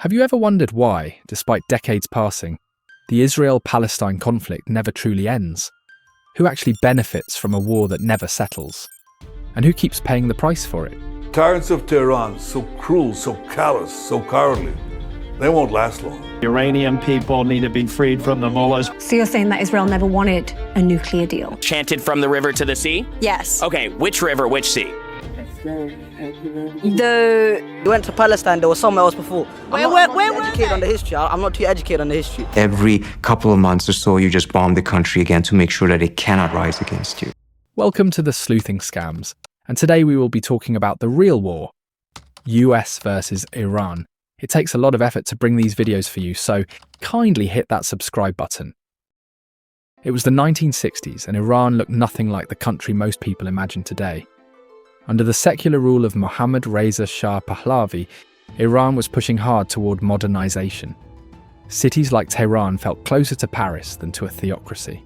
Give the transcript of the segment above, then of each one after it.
Have you ever wondered why, despite decades passing, the Israel-Palestine conflict never truly ends? Who actually benefits from a war that never settles? And who keeps paying the price for it? Tyrants of Tehran, so cruel, so callous, so cowardly, they won't last long. Iranian people need to be freed from the mullahs. So you're saying that Israel never wanted a nuclear deal? Chanted from the river to the sea? Yes. Okay, which river, which sea? They went to Palestine, there was somewhere else before. I'm not educated on the history. I'm not too educated on the history. Every couple of months or so, you just bomb the country again to make sure that it cannot rise against you. Welcome to the Sleuthing Scams, and today we will be talking about the real war, US versus Iran. It takes a lot of effort to bring these videos for you, so kindly hit that subscribe button. It was the 1960s, and Iran looked nothing like the country most people imagine today. Under the secular rule of Mohammad Reza Shah Pahlavi, Iran was pushing hard toward modernization. Cities like Tehran felt closer to Paris than to a theocracy.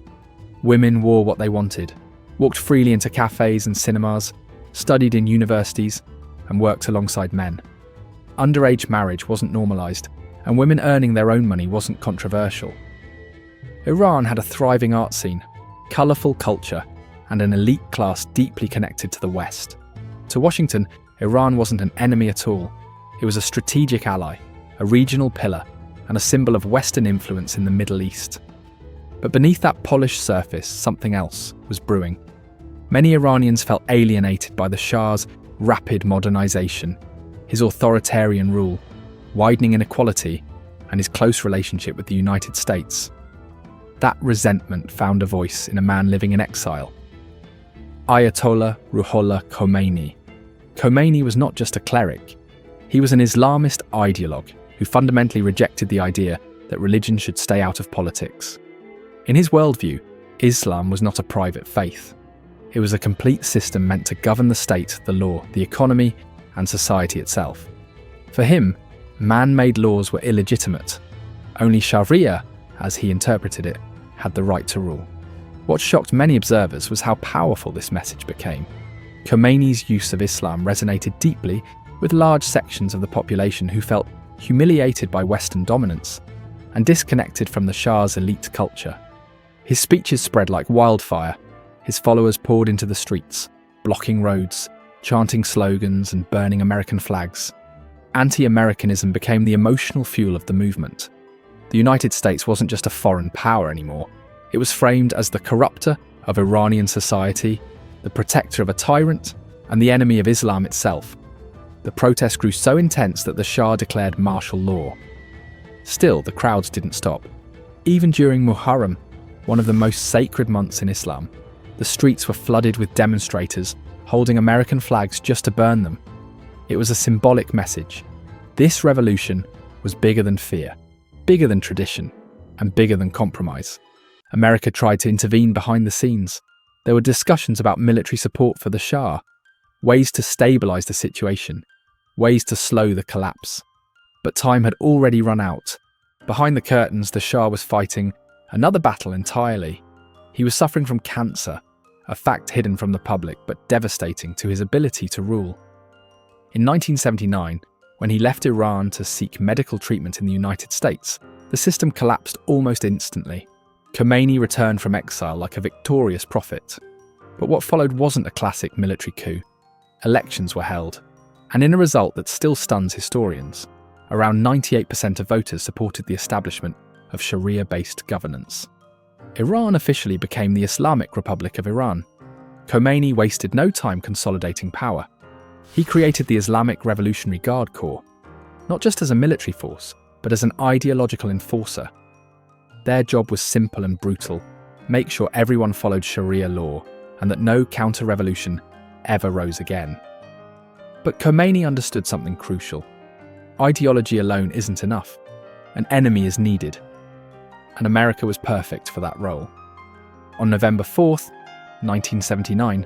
Women wore what they wanted, walked freely into cafes and cinemas, studied in universities, and worked alongside men. Underage marriage wasn't normalized, and women earning their own money wasn't controversial. Iran had a thriving art scene, colorful culture, and an elite class deeply connected to the West. To Washington, Iran wasn't an enemy at all. It was a strategic ally, a regional pillar, and a symbol of Western influence in the Middle East. But beneath that polished surface, something else was brewing. Many Iranians felt alienated by the Shah's rapid modernization, his authoritarian rule, widening inequality, and his close relationship with the United States. That resentment found a voice in a man living in exile. Ayatollah Ruhollah Khomeini. Khomeini was not just a cleric. He was an Islamist ideologue who fundamentally rejected the idea that religion should stay out of politics. In his worldview, Islam was not a private faith. It was a complete system meant to govern the state, the law, the economy, and society itself. For him, man-made laws were illegitimate. Only Sharia, as he interpreted it, had the right to rule. What shocked many observers was how powerful this message became. Khomeini's use of Islam resonated deeply with large sections of the population who felt humiliated by Western dominance and disconnected from the Shah's elite culture. His speeches spread like wildfire. His followers poured into the streets, blocking roads, chanting slogans and burning American flags. Anti-Americanism became the emotional fuel of the movement. The United States wasn't just a foreign power anymore. It was framed as the corrupter of Iranian society, the protector of a tyrant, and the enemy of Islam itself. The protest grew so intense that the Shah declared martial law. Still, the crowds didn't stop. Even during Muharram, one of the most sacred months in Islam, the streets were flooded with demonstrators holding American flags just to burn them. It was a symbolic message. This revolution was bigger than fear, bigger than tradition, and bigger than compromise. America tried to intervene behind the scenes. There were discussions about military support for the Shah, ways to stabilize the situation, ways to slow the collapse. But time had already run out. Behind the curtains, the Shah was fighting another battle entirely. He was suffering from cancer, a fact hidden from the public but devastating to his ability to rule. In 1979, when he left Iran to seek medical treatment in the United States, the system collapsed almost instantly. Khomeini returned from exile like a victorious prophet. But what followed wasn't a classic military coup. Elections were held, and in a result that still stuns historians, around 98% of voters supported the establishment of Sharia-based governance. Iran officially became the Islamic Republic of Iran. Khomeini wasted no time consolidating power. He created the Islamic Revolutionary Guard Corps, not just as a military force, but as an ideological enforcer. Their job was simple and brutal: make sure everyone followed Sharia law and that no counter-revolution ever rose again. But Khomeini understood something crucial. Ideology alone isn't enough. An enemy is needed. And America was perfect for that role. On November 4th, 1979,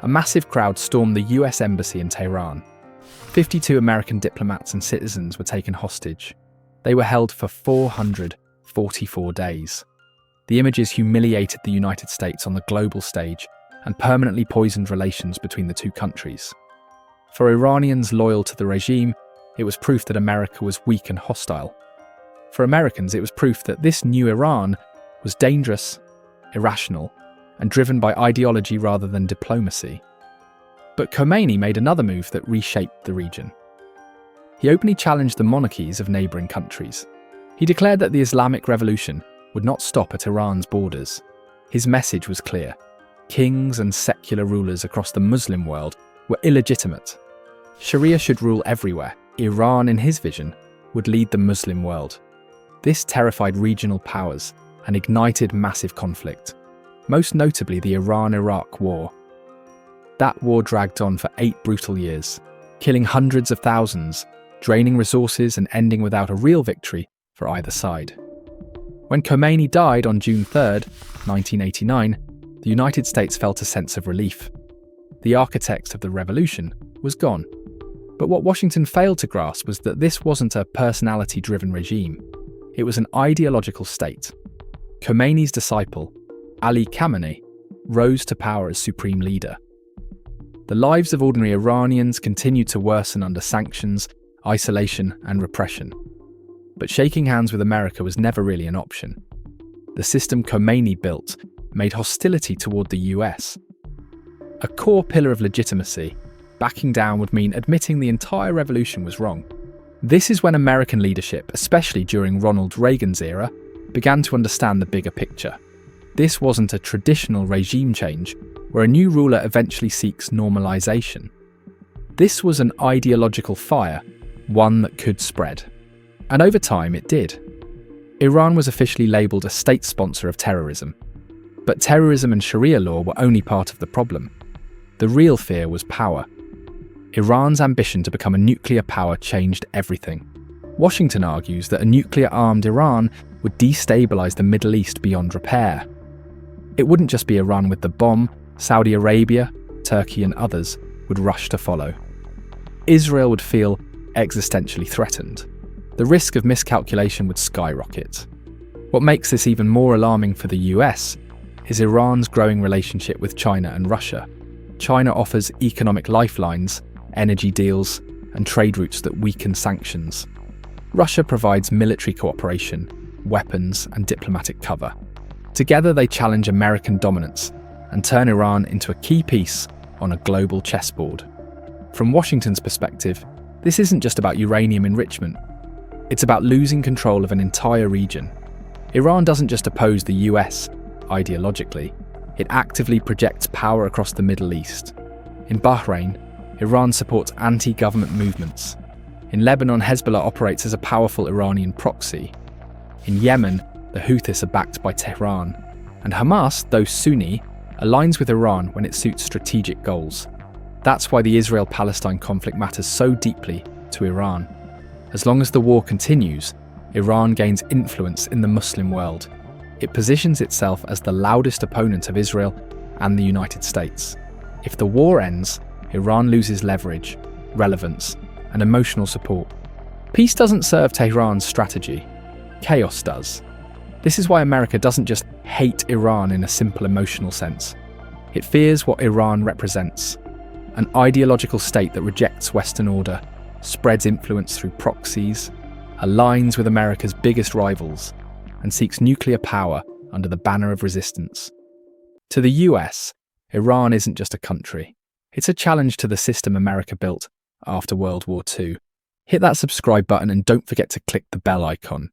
a massive crowd stormed the US Embassy in Tehran. 52 American diplomats and citizens were taken hostage. They were held for 444 days. The images humiliated the United States on the global stage and permanently poisoned relations between the two countries. For Iranians loyal to the regime, it was proof that America was weak and hostile. For Americans, it was proof that this new Iran was dangerous, irrational, and driven by ideology rather than diplomacy. But Khomeini made another move that reshaped the region. He openly challenged the monarchies of neighbouring countries. He declared that the Islamic revolution would not stop at Iran's borders. His message was clear. Kings and secular rulers across the Muslim world were illegitimate. Sharia should rule everywhere. Iran, in his vision, would lead the Muslim world. This terrified regional powers and ignited massive conflict, most notably the Iran-Iraq War. That war dragged on for 8 brutal years, killing hundreds of thousands, draining resources and ending without a real victory for either side. When Khomeini died on June 3, 1989, the United States felt a sense of relief. The architect of the revolution was gone. But what Washington failed to grasp was that this wasn't a personality-driven regime. It was an ideological state. Khomeini's disciple, Ali Khamenei, rose to power as supreme leader. The lives of ordinary Iranians continued to worsen under sanctions, isolation, and repression. But shaking hands with America was never really an option. The system Khomeini built made hostility toward the US a core pillar of legitimacy. Backing down would mean admitting the entire revolution was wrong. This is when American leadership, especially during Ronald Reagan's era, began to understand the bigger picture. This wasn't a traditional regime change, where a new ruler eventually seeks normalization. This was an ideological fire, one that could spread. And over time, it did. Iran was officially labelled a state sponsor of terrorism. But terrorism and Sharia law were only part of the problem. The real fear was power. Iran's ambition to become a nuclear power changed everything. Washington argues that a nuclear-armed Iran would destabilise the Middle East beyond repair. It wouldn't just be Iran with the bomb. Saudi Arabia, Turkey and others would rush to follow. Israel would feel existentially threatened. The risk of miscalculation would skyrocket. What makes this even more alarming for the US is Iran's growing relationship with China and Russia. China offers economic lifelines, energy deals, and trade routes that weaken sanctions. Russia provides military cooperation, weapons, and diplomatic cover. Together they challenge American dominance and turn Iran into a key piece on a global chessboard. From Washington's perspective, this isn't just about uranium enrichment. It's about losing control of an entire region. Iran doesn't just oppose the US ideologically, it actively projects power across the Middle East. In Bahrain, Iran supports anti-government movements. In Lebanon, Hezbollah operates as a powerful Iranian proxy. In Yemen, the Houthis are backed by Tehran. And Hamas, though Sunni, aligns with Iran when it suits strategic goals. That's why the Israel-Palestine conflict matters so deeply to Iran. As long as the war continues, Iran gains influence in the Muslim world. It positions itself as the loudest opponent of Israel and the United States. If the war ends, Iran loses leverage, relevance, and emotional support. Peace doesn't serve Tehran's strategy. Chaos does. This is why America doesn't just hate Iran in a simple emotional sense. It fears what Iran represents. An ideological state that rejects Western order, spreads influence through proxies, aligns with America's biggest rivals, and seeks nuclear power under the banner of resistance. To the US, Iran isn't just a country. It's a challenge to the system America built after World War II. Hit that subscribe button and don't forget to click the bell icon.